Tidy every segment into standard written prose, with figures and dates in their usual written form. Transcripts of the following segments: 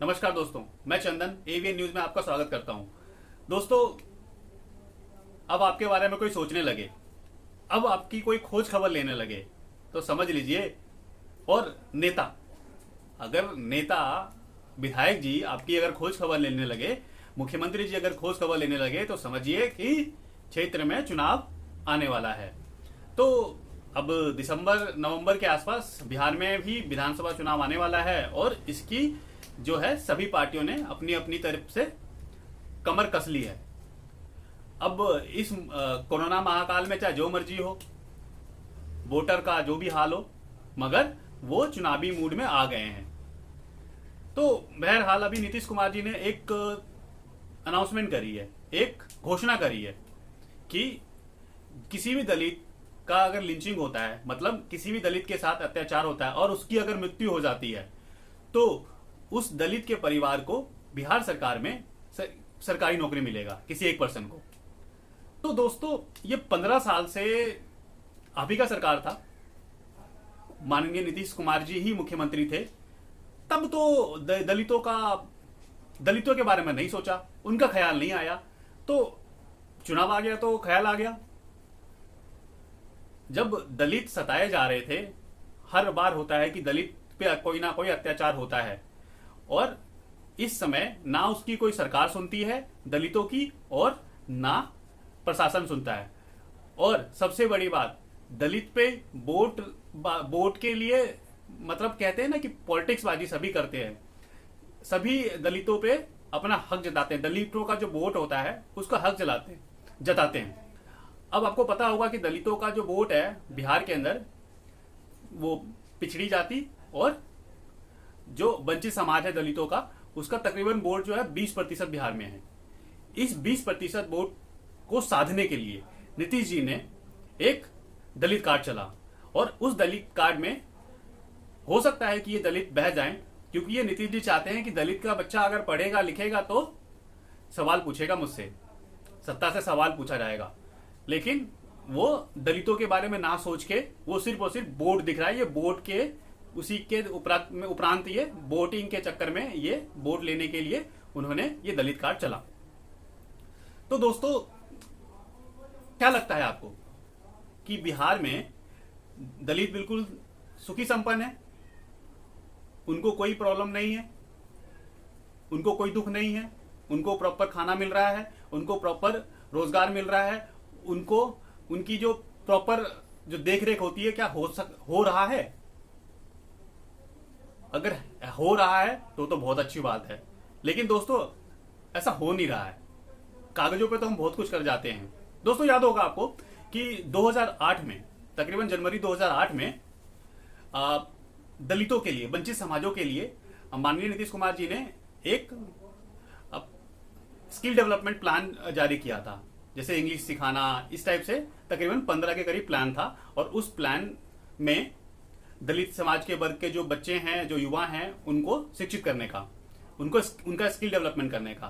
नमस्कार दोस्तों, मैं चंदन एवीएन न्यूज में आपका स्वागत करता हूं। दोस्तों, अब आपके बारे में कोई सोचने लगे, अब आपकी कोई खोज खबर लेने लगे तो समझ लीजिए। और नेता, अगर नेता विधायक जी आपकी अगर खोज खबर लेने लगे, मुख्यमंत्री जी अगर खोज खबर लेने लगे तो समझिए कि क्षेत्र में चुनाव आने वाला है। तो अब दिसंबर नवंबर के आसपास बिहार में भी विधानसभा चुनाव आने वाला है और इसकी जो है सभी पार्टियों ने अपनी अपनी तरफ से कमर कस ली है। अब इस कोरोना महाकाल में चाहे जो मर्जी हो, वोटर का जो भी हाल हो, मगर वो चुनावी मूड में आ गए हैं। तो बहरहाल अभी नीतीश कुमार जी ने एक अनाउंसमेंट करी है, एक घोषणा करी है कि किसी भी दलित का अगर लिंचिंग होता है, मतलब किसी भी दलित के साथ अत्याचार होता है और उसकी अगर मृत्यु हो जाती है, तो उस दलित के परिवार को बिहार सरकार में सरकारी नौकरी मिलेगा, किसी एक पर्सन को। तो दोस्तों, ये 15 साल से आप ही का सरकार था, माननीय नीतीश कुमार जी ही मुख्यमंत्री थे, तब तो दलितों के बारे में नहीं सोचा, उनका ख्याल नहीं आया। तो चुनाव आ गया तो ख्याल आ गया। जब दलित सताए जा रहे थे, हर बार होता है कि दलित पे कोई ना कोई अत्याचार होता है, और इस समय ना उसकी कोई सरकार सुनती है दलितों की, और ना प्रशासन सुनता है। और सबसे बड़ी बात, दलित पे वोट के लिए, मतलब कहते हैं ना कि पॉलिटिक्स बाजी सभी करते हैं, सभी दलितों पे अपना हक जताते हैं, दलितों का जो वोट होता है उसका हक जताते हैं। अब आपको पता होगा कि दलितों का जो वोट है बिहार के अंदर, वो पिछड़ी जाति और जो वंचित समाज है दलितों का, उसका तकरीबन वोट जो है 20% बिहार में है। इस 20% वोट को साधने के लिए नीतीश जी ने एक दलित कार्ड चला, और उस दलित कार्ड में हो सकता है कि ये दलित बह जाएं, क्योंकि ये नीतीश जी चाहते हैं कि दलित का बच्चा अगर पढ़ेगा लिखेगा तो सवाल पूछेगा मुझसे, सत्ता से सवाल पूछा जाएगा। लेकिन वो दलितों के बारे में ना सोच के वो सिर्फ और सिर्फ वोट दिख रहा है, ये वोट के उसी के उपरांत ये वोटिंग के चक्कर में, ये वोट लेने के लिए उन्होंने ये दलित कार्ड चला। तो दोस्तों, क्या लगता है आपको कि बिहार में दलित बिल्कुल सुखी संपन्न है, उनको कोई प्रॉब्लम नहीं है, उनको कोई दुख नहीं है, उनको प्रॉपर खाना मिल रहा है, उनको प्रॉपर रोजगार मिल रहा है, उनको उनकी जो प्रॉपर जो देख रेख होती है, क्या हो रहा है? अगर हो रहा है तो बहुत अच्छी बात है, लेकिन दोस्तों ऐसा हो नहीं रहा है। कागजों पे तो हम बहुत कुछ कर जाते हैं। दोस्तों, याद होगा आपको कि 2008 में, तकरीबन जनवरी 2008 में दलितों के लिए, वंचित समाजों के लिए माननीय नीतीश कुमार जी ने एक स्किल डेवलपमेंट प्लान जारी किया था, जैसे इंग्लिश सिखाना, इस टाइप से तकरीबन 15 के करीब प्लान था। और उस प्लान में दलित समाज के वर्ग के जो बच्चे हैं, जो युवा हैं, उनको शिक्षित करने का, उनका स्किल डेवलपमेंट करने का।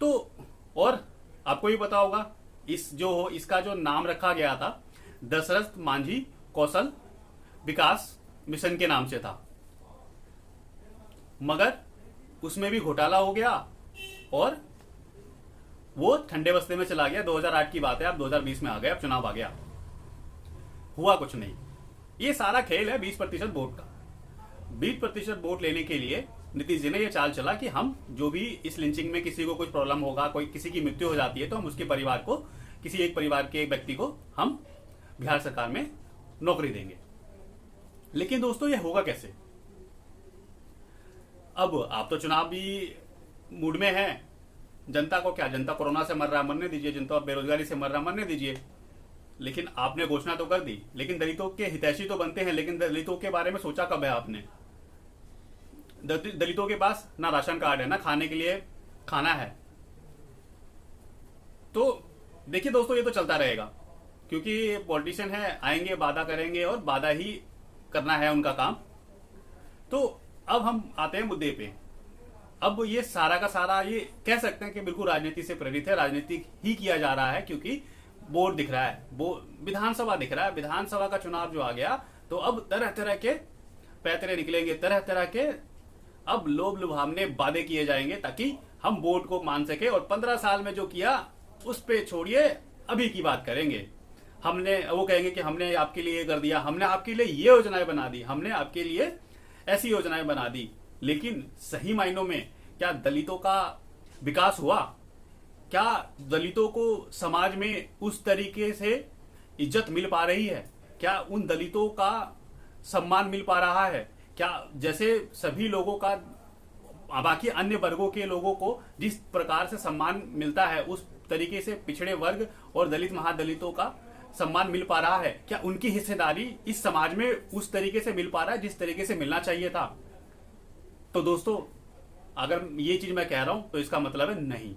तो और आपको भी पता होगा, इसका जो नाम रखा गया था, दशरथ मांझी कौशल विकास मिशन के नाम से था, मगर उसमें भी घोटाला हो गया और वो ठंडे बस्ते में चला गया। 2008 की बात है, अब 2020 में आ गए, अब चुनाव आ गया, हुआ कुछ नहीं। ये सारा खेल है 20% वोट का। 20% वोट लेने के लिए नीतीश जी ने यह चाल चला कि हम जो भी इस लिंचिंग में किसी को कुछ प्रॉब्लम होगा, कोई किसी की मृत्यु हो जाती है, तो हम उसके परिवार को, किसी एक परिवार के एक व्यक्ति को हम बिहार सरकार में नौकरी देंगे। लेकिन दोस्तों, ये होगा कैसे? अब आप तो चुनावी मूड में हैं, जनता को क्या, जनता कोरोना से मर रहा है, मरने दीजिए, जनता बेरोजगारी से मर रहा है, मरने दीजिए। लेकिन आपने घोषणा तो कर दी, लेकिन दलितों के हितैषी तो बनते हैं, लेकिन दलितों के बारे में सोचा कब है आपने? दलितों के पास ना राशन कार्ड है, ना खाने के लिए खाना है। तो देखिए दोस्तों, ये तो चलता रहेगा, क्योंकि पॉलिटिशियन है, आएंगे, वादा करेंगे और वादा ही करना है उनका काम। तो अब हम आते हैं मुद्दे पे। अब ये सारा का सारा, ये कह सकते हैं कि बिल्कुल राजनीति से प्रेरित है, राजनीति ही किया जा रहा है, क्योंकि बोर्ड दिख रहा है, वो विधानसभा दिख रहा है, विधानसभा का चुनाव जो आ गया, तो अब तरह तरह के पैतरे निकलेंगे, तरह तरह के अब लोभ लुभावने वादे किए जाएंगे ताकि हम वोट को मान सके, और 15 साल में जो किया उस पे छोड़िए, अभी की बात करेंगे। वो कहेंगे कि हमने आपके लिए ये कर दिया, हमने आपके लिए ये योजनाएं बना दी, हमने आपके लिए ऐसी योजनाएं बना दी। लेकिन सही मायनों में क्या दलितों का विकास हुआ? क्या दलितों को समाज में उस तरीके से इज्जत मिल पा रही है? क्या उन दलितों का सम्मान मिल पा रहा है? क्या जैसे सभी लोगों का, बाकी अन्य वर्गों के लोगों को जिस प्रकार से सम्मान मिलता है, उस तरीके से पिछड़े वर्ग और दलित महादलितों का सम्मान मिल पा रहा है? क्या उनकी हिस्सेदारी इस समाज में उस तरीके से मिल पा रहा है जिस तरीके से मिलना चाहिए था? तो दोस्तों, अगर ये चीज मैं कह रहा हूं तो इसका मतलब है नहीं।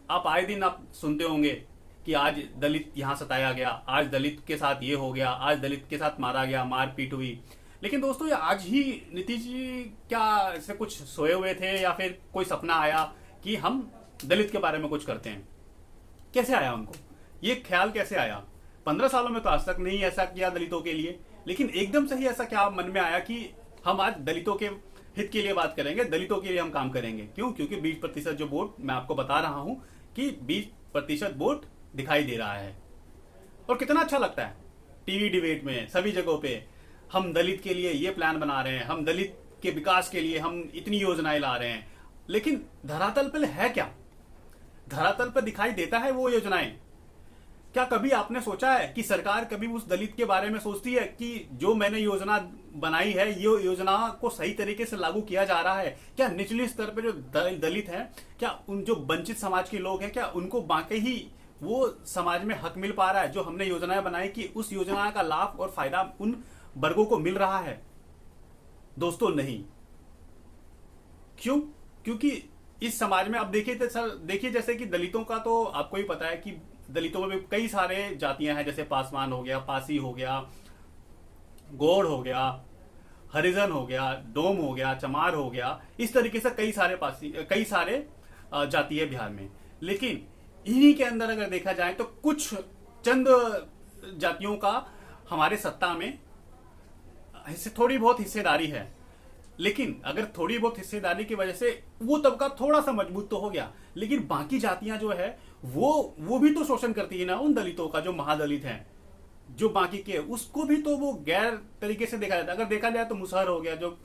आप आए दिन आप सुनते होंगे कि आज दलित यहां सताया गया, आज दलित के साथ ये हो गया, आज दलित के साथ मारा गया, मारपीट हुई। लेकिन दोस्तों, ये आज ही नीतीश जी क्या ऐसे कुछ सोए हुए थे या फिर कोई सपना आया कि हम दलित के बारे में कुछ करते हैं? कैसे आया उनको ये ख्याल? कैसे आया? 15 सालों में तो आज तक नहीं ऐसा किया दलितों के लिए, लेकिन एकदम से ही ऐसा क्या मन में आया कि हम आज दलितों के हित के लिए बात करेंगे, दलितों के लिए हम काम करेंगे? क्यों? क्योंकि 20% जो वोट मैं आपको बता रहा हूं कि 20% वोट दिखाई दे रहा है। और कितना अच्छा लगता है टीवी डिबेट में, सभी जगहों पे हम दलित के लिए ये प्लान बना रहे हैं, हम दलित के विकास के लिए हम इतनी योजनाएं ला रहे हैं। लेकिन धरातल पर है क्या? धरातल पर दिखाई देता है वो योजनाएं? क्या कभी आपने सोचा है कि सरकार कभी उस दलित के बारे में सोचती है कि जो मैंने योजना बनाई है, ये योजना को सही तरीके से लागू किया जा रहा है? क्या निचले स्तर पर जो दलित हैं, क्या उन जो वंचित समाज के लोग हैं, क्या उनको बाकी ही वो समाज में हक मिल पा रहा है जो हमने योजनाएं बनाई, कि उस योजना का लाभ और फायदा उन वर्गों को मिल रहा है? दोस्तों, नहीं। क्यों? क्योंकि इस समाज में आप देखिए तो सर, देखिए जैसे कि दलितों का तो आपको ही पता है कि दलितों में भी कई सारे जातियां हैं, जैसे पासवान हो गया, पासी हो गया, गौड़ हो गया, हरिजन हो गया, डोम हो गया, चमार हो गया। इस तरीके से कई सारे जाति है बिहार में। लेकिन इन्हीं के अंदर अगर देखा जाए तो कुछ चंद जातियों का हमारे सत्ता में थोड़ी बहुत हिस्सेदारी है। लेकिन अगर थोड़ी बहुत हिस्सेदारी की वजह से वो तबका थोड़ा सा मजबूत तो हो गया, लेकिन बाकी जातियां जो है वो भी तो शोषण करती है ना उन दलितों का, जो महादलित हैं, जो बाकी के, उसको भी तो वो गैर तरीके से देखा जाता है। अगर देखा जाए तो मुसहर हो गया, जो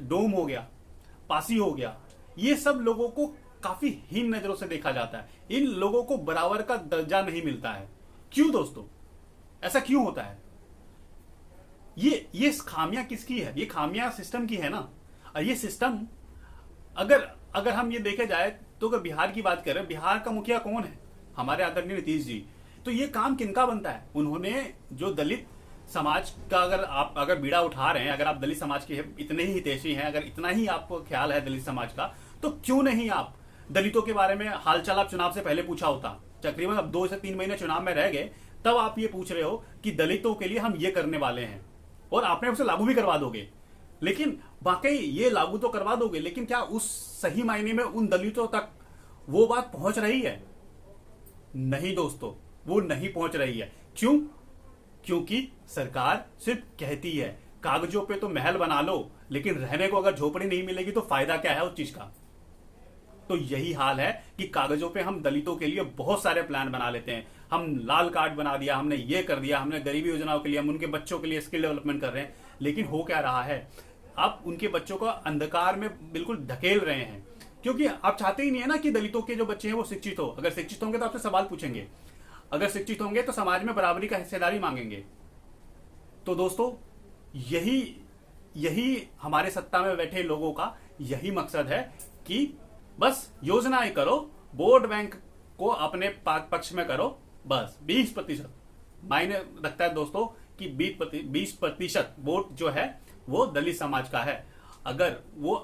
डोम हो गया, पासी हो गया, ये सब लोगों को काफी हीन नजरों से देखा जाता है। इन लोगों को बराबर का दर्जा नहीं मिलता है। क्यों दोस्तों? ऐसा क्यों होता है? ये खामियां किसकी है? ये खामियां सिस्टम की है ना। और ये सिस्टम, अगर हम ये देखे जाए तो अगर बिहार की बात करें, बिहार का मुखिया कौन है? हमारे आदरणीय नीतीश जी। तो ये काम किनका बनता है? उन्होंने जो दलित समाज का, अगर बीड़ा उठा रहे हैं, अगर आप दलित समाज के इतने ही हितैषी हैं, अगर इतना ही आपको ख्याल है दलित समाज का, तो क्यों नहीं आप दलितों के बारे में हालचाल आप चुनाव से पहले पूछा होता? तकरीबन अब 2 से 3 महीने चुनाव में रह गए, तब आप ये पूछ रहे हो कि दलितों के लिए हम ये करने वाले हैं, और आपने उसे लागू भी करवा दोगे। लेकिन वाकई ये लागू तो करवा दोगे, लेकिन क्या उस सही मायने में उन दलितों तक वो बात पहुंच रही है? नहीं दोस्तों, वो नहीं पहुंच रही है। क्यों? क्योंकि सरकार सिर्फ कहती है, कागजों पे तो महल बना लो, लेकिन रहने को अगर झोपड़ी नहीं मिलेगी तो फायदा क्या है उस चीज का? तो यही हाल है कि कागजों पे हम दलितों के लिए बहुत सारे प्लान बना लेते हैं। हम लाल कार्ड बना दिया, हमने ये कर दिया, हमने गरीबी योजनाओं के लिए, हम उनके बच्चों के लिए स्किल डेवलपमेंट कर रहे हैं। लेकिन हो क्या रहा है? आप उनके बच्चों को अंधकार में बिल्कुल धकेल रहे हैं, क्योंकि आप चाहते ही नहीं है ना कि दलितों के जो बच्चे हैं वो शिक्षित हो। अगर शिक्षित होंगे तो आपसे सवाल पूछेंगे, अगर शिक्षित होंगे तो समाज में बराबरी का हिस्सेदारी मांगेंगे। तो दोस्तों, यही हमारे सत्ता में बैठे लोगों का यही मकसद है कि बस योजनाएं करो, वोट बैंक को अपने पक्ष में करो, बस 20% मायने रखता है दोस्तों कि 20% वोट जो है वो दलित समाज का है। अगर वो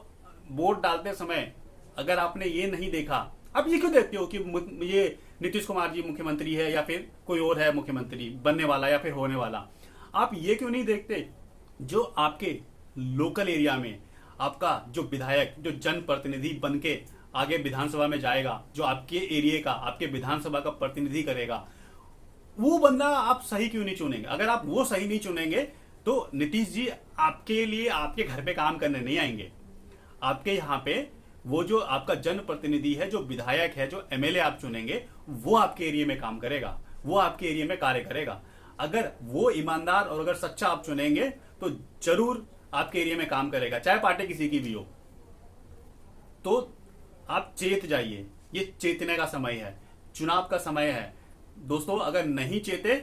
वोट डालते समय अगर आपने ये नहीं देखा, अब ये क्यों देखते हो कि ये नीतीश कुमार जी मुख्यमंत्री है या फिर कोई और है मुख्यमंत्री बनने वाला या फिर होने वाला, आप ये क्यों नहीं देखते जो आपके लोकल एरिया में आपका जो विधायक, जो जनप्रतिनिधि बनके आगे विधानसभा में जाएगा, जो आपके एरिया का, आपके विधानसभा का प्रतिनिधि करेगा, वो बंदा आप सही क्यों नहीं चुनेंगे? अगर आप वो सही नहीं चुनेंगे तो नीतीश जी आपके लिए आपके घर पे काम करने नहीं आएंगे। आपके यहाँ पे वो जो आपका जनप्रतिनिधि है, जो विधायक है, जो एमएलए आप चुनेंगे, वो आपके एरिया में काम करेगा, वो आपके एरिया में कार्य करेगा। अगर वो ईमानदार और अगर सच्चा आप चुनेंगे तो जरूर आपके एरिया में काम करेगा, चाहे पार्टी किसी की भी हो। तो आप चेत जाइए, ये चेतने का समय है, चुनाव का समय है दोस्तों। अगर नहीं चेते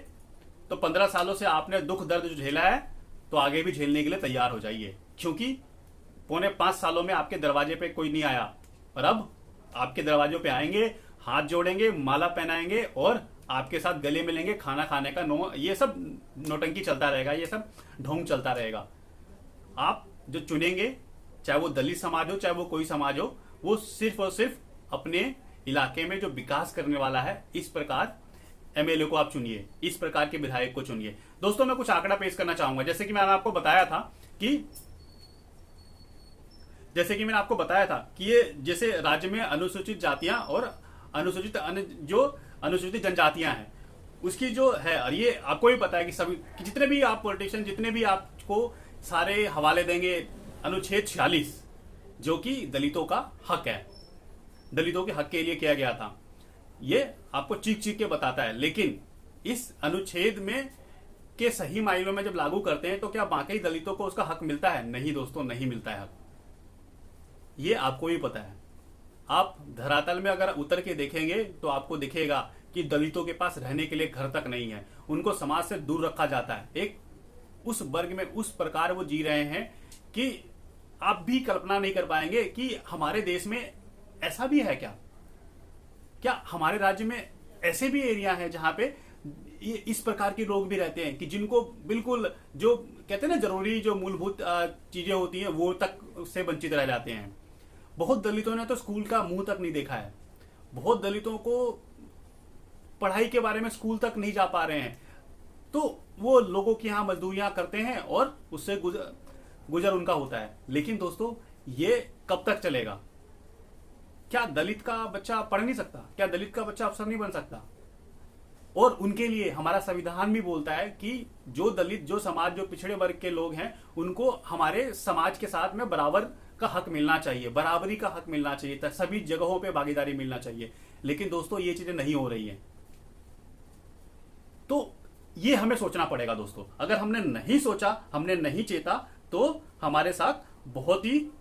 तो 15 सालों से आपने दुख दर्द जो झेला है तो आगे भी झेलने के लिए तैयार हो जाइए, क्योंकि पौने 5 सालों में आपके दरवाजे पे कोई नहीं आया और अब आपके दरवाजों पे आएंगे, हाथ जोड़ेंगे, माला पहनाएंगे और आपके साथ गले मिलेंगे, खाना खाने का ये सब नौटंकी चलता रहेगा, ये सब ढोंग चलता रहेगा। आप जो चुनेंगे, चाहे वो दलित समाज हो, चाहे वो कोई समाज हो, वो सिर्फ और सिर्फ अपने इलाके में जो विकास करने वाला है, इस प्रकार एमएलए को आप चुनिए, इस प्रकार के विधायक को चुनिए। दोस्तों मैं कुछ आंकड़ा पेश करना चाहूंगा। जैसे कि मैंने आपको बताया था कि ये जैसे राज्य में अनुसूचित जातियां और अनुसूचित जनजातियां हैं, उसकी जो है, और ये आपको भी पता है कि सभी कि जितने भी आप पॉलिटिशियन, जितने भी आपको सारे हवाले देंगे, अनुच्छेद 46 जो कि दलितों का हक है, दलितों के हक के लिए किया गया था, ये आपको चीख चीख के बताता है। लेकिन इस अनुच्छेद में के सही मायनों में जब लागू करते हैं तो क्या बाकी दलितों को उसका हक मिलता है? नहीं दोस्तों, नहीं मिलता है हक। ये आपको भी पता है। आप धरातल में अगर उतर के देखेंगे तो आपको दिखेगा कि दलितों के पास रहने के लिए घर तक नहीं है, उनको समाज से दूर रखा जाता है। एक उस वर्ग में उस प्रकार वो जी रहे हैं कि आप भी कल्पना नहीं कर पाएंगे कि हमारे देश में ऐसा भी है क्या हमारे राज्य में ऐसे भी एरिया है जहां पे ये इस प्रकार के लोग भी रहते हैं कि जिनको बिल्कुल जो कहते हैं ना जरूरी जो मूलभूत चीजें होती हैं वो तक से वंचित रह जाते हैं। बहुत दलितों ने तो स्कूल का मुंह तक नहीं देखा है, बहुत दलितों को पढ़ाई के बारे में स्कूल तक नहीं जा पा रहे हैं, तो वो लोगों की यहाँ मजदूरियां करते हैं और उससे गुजर उनका होता है। लेकिन दोस्तों ये कब तक चलेगा? क्या दलित का बच्चा पढ़ नहीं सकता? क्या दलित का बच्चा अफसर नहीं बन सकता? और उनके लिए हमारा संविधान भी बोलता है कि जो दलित, जो समाज, जो पिछड़े वर्ग के लोग हैं, उनको हमारे समाज के साथ में बराबर का हक मिलना चाहिए, बराबरी का हक मिलना चाहिए, सभी जगहों पे भागीदारी मिलना चाहिए। लेकिन दोस्तों ये चीजें नहीं हो रही हैं, तो ये हमें सोचना पड़ेगा दोस्तों। अगर हमने नहीं सोचा, हमने नहीं चेता, तो हमारे साथ बहुत ही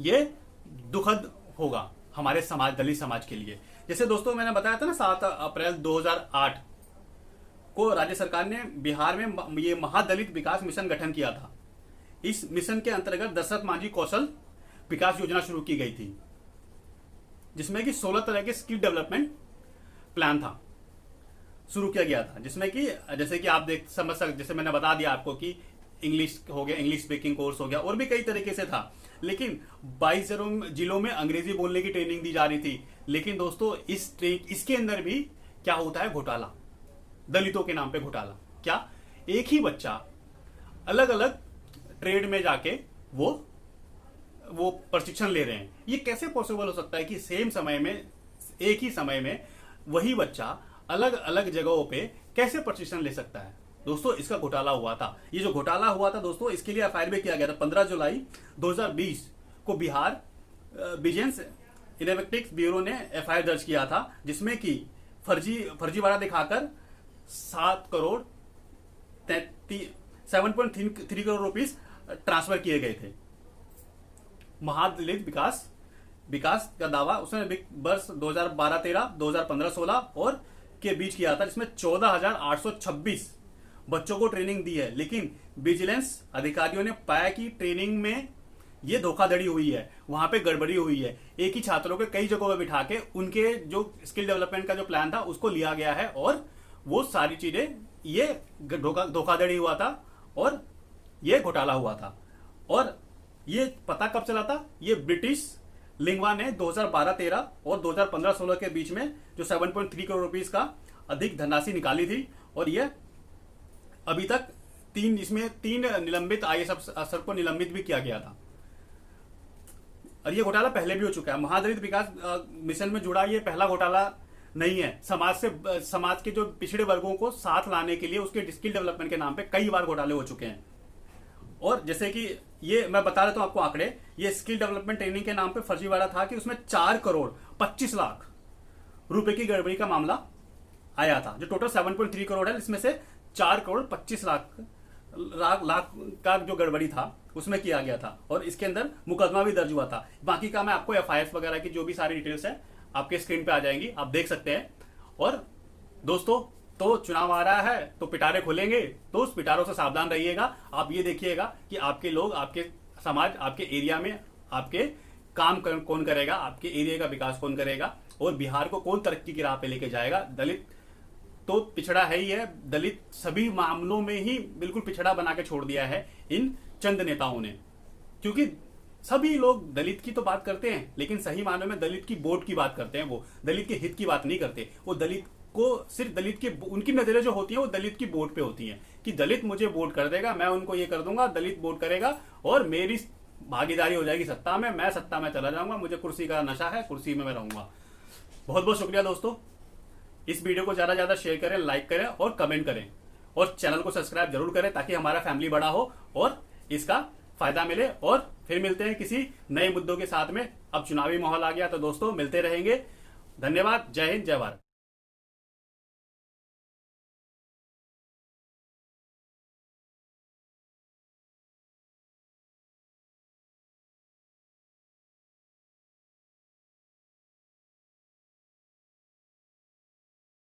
ये दुखद होगा हमारे समाज, दलित समाज के लिए। जैसे दोस्तों मैंने बताया था ना, 7 अप्रैल 2008 को राज्य सरकार ने बिहार में ये महादलित विकास मिशन गठन किया था। इस मिशन के अंतर्गत दशरथ मांझी कौशल विकास योजना शुरू की गई थी, जिसमें कि 16 तरह के स्किल डेवलपमेंट प्लान था, शुरू किया गया था, जिसमें कि जैसे कि आप समझ सकते, जैसे मैंने बता दिया आपको कि इंग्लिश हो गया, इंग्लिश स्पीकिंग कोर्स हो गया, और भी कई तरीके से था। लेकिन 22 जिलों में अंग्रेजी बोलने की ट्रेनिंग दी जा रही थी। लेकिन दोस्तों इसके अंदर भी क्या होता है? घोटाला, दलितों के नाम पे घोटाला। क्या एक ही बच्चा अलग अलग ट्रेड में जाके वो प्रशिक्षण ले रहे हैं? ये कैसे पॉसिबल हो सकता है कि सेम समय में, एक ही समय में वही बच्चा अलग अलग जगहों पे कैसे प्रशिक्षण ले सकता है? दोस्तों इसका घोटाला हुआ था। ये जो घोटाला हुआ था दोस्तों, इसके लिए एफआईआर भी किया गया था। 15 जुलाई 2020 को बिहार विजिलेंस इन्वेस्टिगेशन ब्यूरो ने एफआईआर दर्ज किया था, जिसमें कि फर्जीवाड़ा दिखाकर 7.3 करोड़ रुपीस ट्रांसफर किए गए थे। महादलित विकास का दावा उसने वर्ष 2012-13, 2015-16 और के बीच किया था, जिसमें 14,826 बच्चों को ट्रेनिंग दी है। लेकिन विजिलेंस अधिकारियों ने पाया कि ट्रेनिंग में ये धोखाधड़ी हुई है, वहां पे गड़बड़ी हुई है। एक ही छात्रों के कई जगहों पे बिठा के उनके जो स्किल डेवलपमेंट का जो प्लान था उसको लिया गया है, और वो सारी चीजें, ये धोखाधड़ी हुआ था और ये घोटाला हुआ था। और ये पता कब चला था? ये ब्रिटिश लिंगवा ने 2012-13 और 2015-16 के बीच में जो 7.3 करोड़ रुपीस का अधिक धनराशि निकाली थी, और ये अभी तक इसमें 3 निलंबित आईएएस अफसर को निलंबित भी किया गया था। और ये घोटाला पहले भी हो चुका है। महादलित विकास मिशन में जुड़ा ये पहला घोटाला नहीं है। समाज के जो पिछड़े वर्गों को साथ लाने के लिए उसके स्किल डेवलपमेंट के नाम पे कई बार घोटाले हो चुके हैं। और जैसे कि ये मैं बता देता हूं आपको आंकड़े, ये स्किल डेवलपमेंट ट्रेनिंग के नाम पे फर्जीवाड़ा था कि उसमें 4 करोड़ 25 लाख रुपए की गड़बड़ी का मामला आया था। जो टोटल 7.3 करोड़ है, इसमें से 4 करोड़ 25 लाख का जो गड़बड़ी था उसमें किया गया था, और इसके अंदर मुकदमा भी दर्ज हुआ था। बाकी का मैं आपको एफआईआर वगैरह की जो भी सारी डिटेल्स है आपके स्क्रीन पे आ जाएंगी, आप देख सकते हैं। और दोस्तों, तो चुनाव आ रहा है तो पिटारे खुलेंगे, तो उस पिटारों से सावधान रहिएगा। आप ये देखिएगा कि आपके लोग, आपके समाज, आपके एरिया में आपके काम कौन करेगा, आपके एरिया का विकास कौन करेगा, और बिहार को कौन तरक्की की राह पे लेके जाएगा। दलित तो पिछड़ा है ही है, दलित सभी मामलों में ही बिल्कुल पिछड़ा बना के छोड़ दिया है इन चंद नेताओं ने। क्योंकि सभी लोग दलित की तो बात करते हैं, लेकिन सही मायने में दलित की वोट की बात करते हैं, वो दलित के हित की बात नहीं करते। वो दलित को सिर्फ दलित के, उनकी नजरें जो होती हैं वो दलित की वोट पे होती हैं कि दलित मुझे वोट कर देगा, मैं उनको ये कर दूंगा, दलित वोट करेगा और मेरी भागीदारी हो जाएगी सत्ता में, मैं सत्ता में चला जाऊंगा, मुझे कुर्सी का नशा है, कुर्सी में मैं रहूंगा। बहुत बहुत शुक्रिया दोस्तों। इस वीडियो को ज्यादा ज्यादा शेयर करें, लाइक करें और कमेंट करें, और चैनल को सब्सक्राइब जरूर करें ताकि हमारा फैमिली बड़ा हो और इसका फायदा मिले। और फिर मिलते हैं किसी नए मुद्दों के साथ में। अब चुनावी माहौल आ गया तो दोस्तों मिलते रहेंगे। धन्यवाद। जय हिंद, जय भारत।